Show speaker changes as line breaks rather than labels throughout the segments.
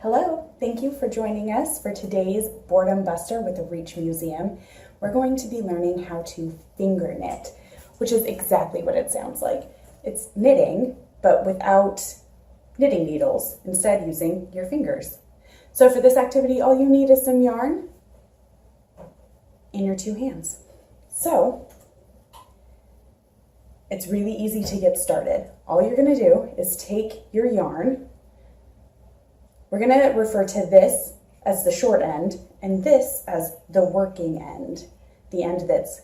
Hello, thank you for joining us for today's Boredom Buster with the REACH Museum. We're going to be learning how to finger knit, which is exactly what it sounds like. It's knitting, but without knitting needles, instead using your fingers. So for this activity, all you need is some yarn and your two hands. So it's really easy to get started. All you're gonna do is take your yarn. We're gonna refer to this as the short end and this as the working end, the end that's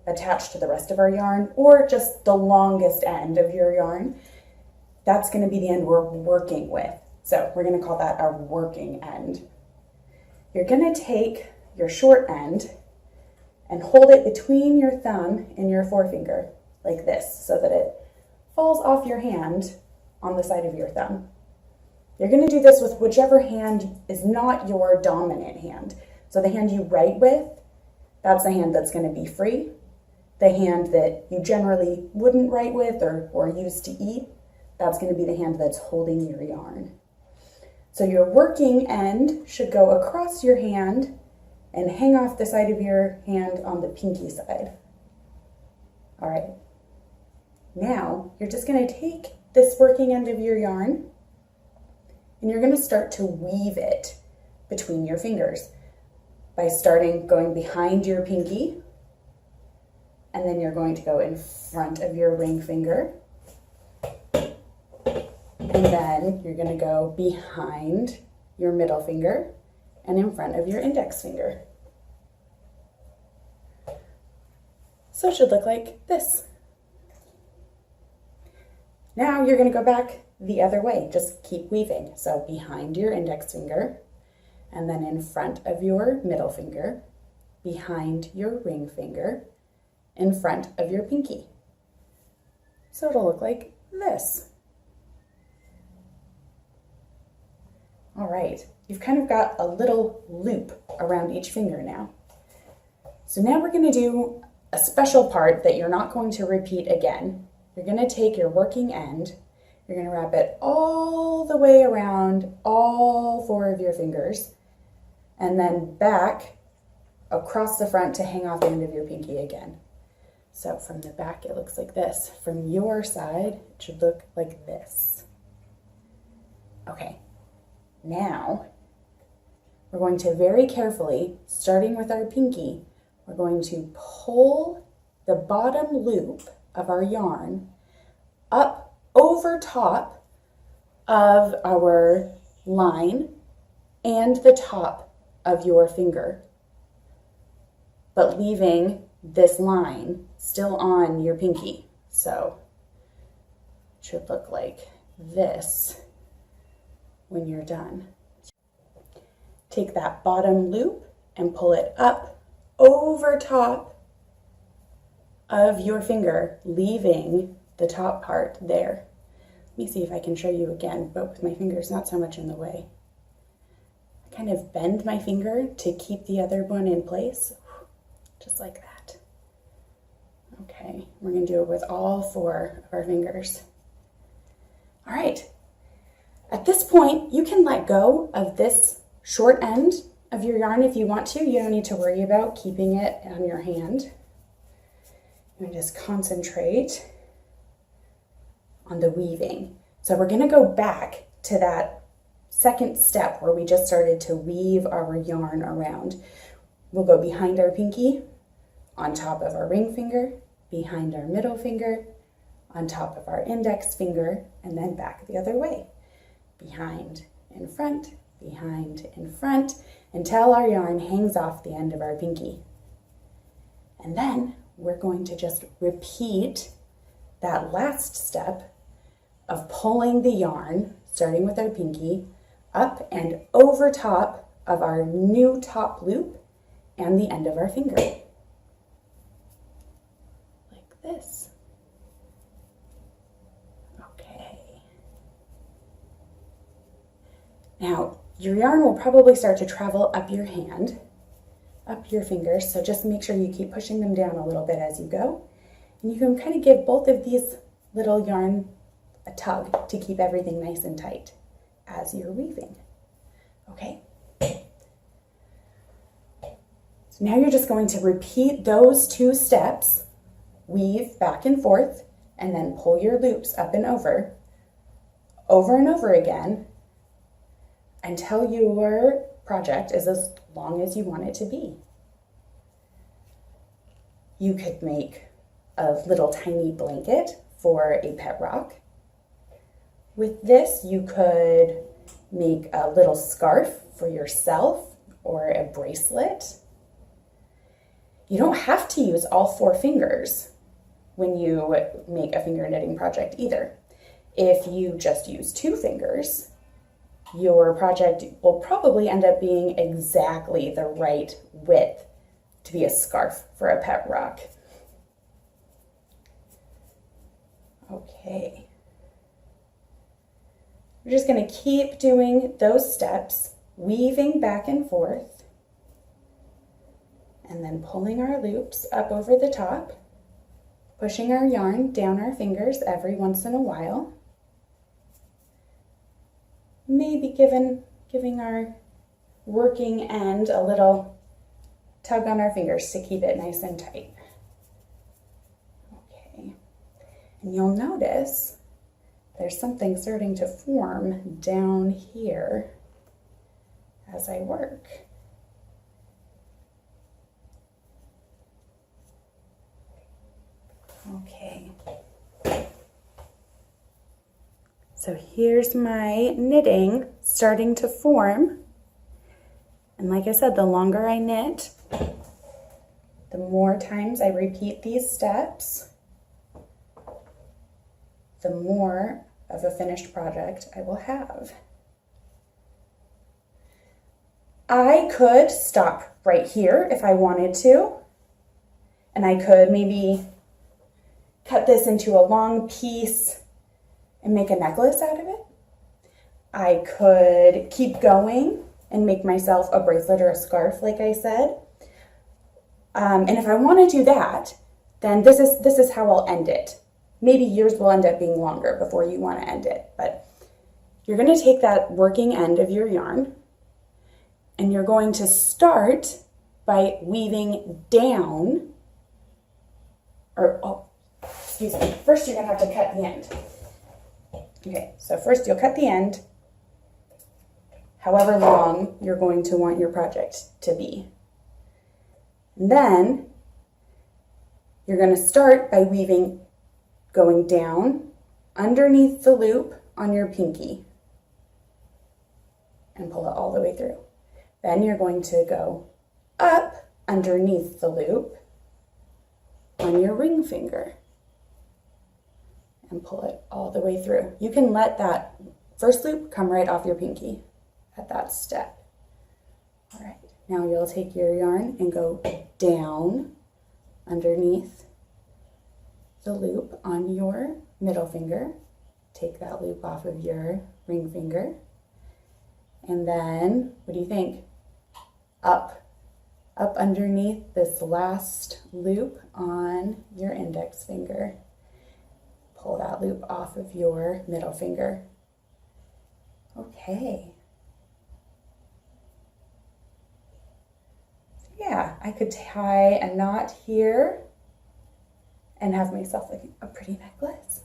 attached to the rest of our yarn, or just the longest end of your yarn. That's gonna be the end we're working with. So we're gonna call that our working end. You're gonna take your short end and hold it between your thumb and your forefinger, like this, so that it falls off your hand on the side of your thumb. You're going to do this with whichever hand is not your dominant hand. So the hand you write with, that's the hand that's going to be free. The hand that you generally wouldn't write with or use to eat, that's going to be the hand that's holding your yarn. So your working end should go across your hand and hang off the side of your hand on the pinky side. All right. Now you're just going to take this working end of your yarn and you're going to start to weave it between your fingers by going behind your pinky, and then you're going to go in front of your ring finger, and then you're going to go behind your middle finger and in front of your index finger. So it should look like this. Now you're going to go back the other way, just keep weaving. So behind your index finger, and then in front of your middle finger, behind your ring finger, in front of your pinky. So it'll look like this. All right, you've kind of got a little loop around each finger now. So now we're going to do a special part that you're not going to repeat again. You're going to take your working end, you're going to wrap it all the way around all four of your fingers, and then back across the front to hang off the end of your pinky again. So from the back, it looks like this. From your side, it should look like this. Okay, now we're going to very carefully, starting with our pinky, we're going to pull the bottom loop of our yarn up over top of our line and the top of your finger, but leaving this line still on your pinky. So it should look like this when you're done. Take that bottom loop and pull it up over top of your finger, leaving the top part there. Let me see if I can show you again, but with my fingers not so much in the way. I kind of bend my finger to keep the other one in place, just like that. Okay, we're going to do it with all four of our fingers. All right, at this point, you can let go of this short end of your yarn if you want to. You don't need to worry about keeping it on your hand. And just concentrate on the weaving. So we're going to go back to that second step where we just started to weave our yarn around. We'll go behind our pinky, on top of our ring finger, behind our middle finger, on top of our index finger, and then back the other way. Behind, in front, until our yarn hangs off the end of our pinky. And then we're going to just repeat that last step of pulling the yarn, starting with our pinky, up and over top of our new top loop and the end of our finger. Like this. Okay. Now, your yarn will probably start to travel up your hand, up your fingers, so just make sure you keep pushing them down a little bit as you go. And you can kind of give both of these little yarn a tug to keep everything nice and tight as you're weaving. Okay. So now you're just going to repeat those 2 steps, weave back and forth, and then pull your loops up and over and over again until your project is as long as you want it to be. You could make a little tiny blanket for a pet rock. With this, you could make a little scarf for yourself or a bracelet. You don't have to use all 4 fingers when you make a finger knitting project either. If you just use 2 fingers, your project will probably end up being exactly the right width to be a scarf for a pet rock. Okay. We're just going to keep doing those steps, weaving back and forth, and then pulling our loops up over the top, pushing our yarn down our fingers every once in a while, maybe giving our working end a little tug on our fingers to keep it nice and tight. Okay, and you'll notice there's something starting to form down here as I work. Okay. So here's my knitting starting to form. And like I said, the longer I knit, the more times I repeat these steps, the more of a finished project I will have. I could stop right here if I wanted to, and I could maybe cut this into a long piece and make a necklace out of it. I could keep going and make myself a bracelet or a scarf, like I said. And if I want to do that, then this is how I'll end it. Maybe yours will end up being longer before you want to end it, but you're going to take that working end of your yarn and you're going to start by weaving down, excuse me, first you're going to have to cut the end. Okay, so first you'll cut the end however long you're going to want your project to be. And then you're going to start by weaving, going down underneath the loop on your pinky and pull it all the way through. Then you're going to go up underneath the loop on your ring finger and pull it all the way through. You can let that first loop come right off your pinky at that step. All right, now you'll take your yarn and go down underneath the loop on your middle finger. Take that loop off of your ring finger. And then, what do you think? Up underneath this last loop on your index finger. Pull that loop off of your middle finger. Okay. Yeah, I could tie a knot here and have myself like a pretty necklace.